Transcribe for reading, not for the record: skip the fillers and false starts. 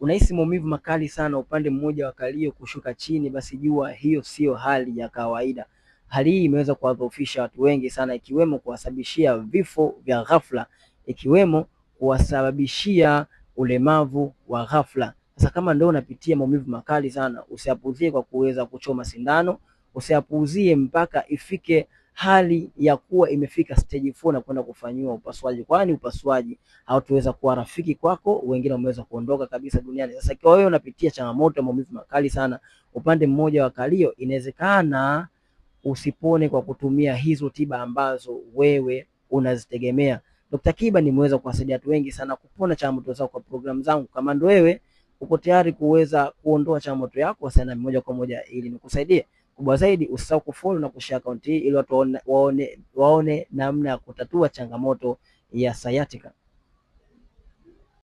unahisi maumivu makali sana upande mmoja wa kalio kushuka chini, basi jua hiyo sio hali ya kawaida. Hali hii imeweza kuwadhoofisha watu wengi sana, ikiwemo kuwasababishia vifo vya ghafla, ikiwemo kuwasababishia ulemavu wa ghafla. Sasa kama ndio unapitia maumivu makali sana, usiapuzie kwa kuweza kuchoma sindano, usiapuzie mpaka ifike hali ya kuwa imefika stage 4 na kwenda kufanyiwa upasuaji, kwani upasuaji hautaweza kuwa rafiki kwako, wengine wameweza kuondoka kabisa duniani. Sasa kwa wewe unapitia changamoto ya maumivu makali sana upande mmoja wa kalio, inawezekana usipone kwa kutumia hizo tiba ambazo wewe unazitegemea. Dr. Kiba nimeweza kuwasaidia watu wengi sana kupona changamoto zao kwa programu zangu. Kama ndio wewe uko tayari kuweza kuondoa changamoto yako, wasiliana moja kwa moja ili nikusaidie. Kubwa zaidi, usisahau kufollow na kushare account hii ili watu waone namna ya kutatua changamoto ya sciatica.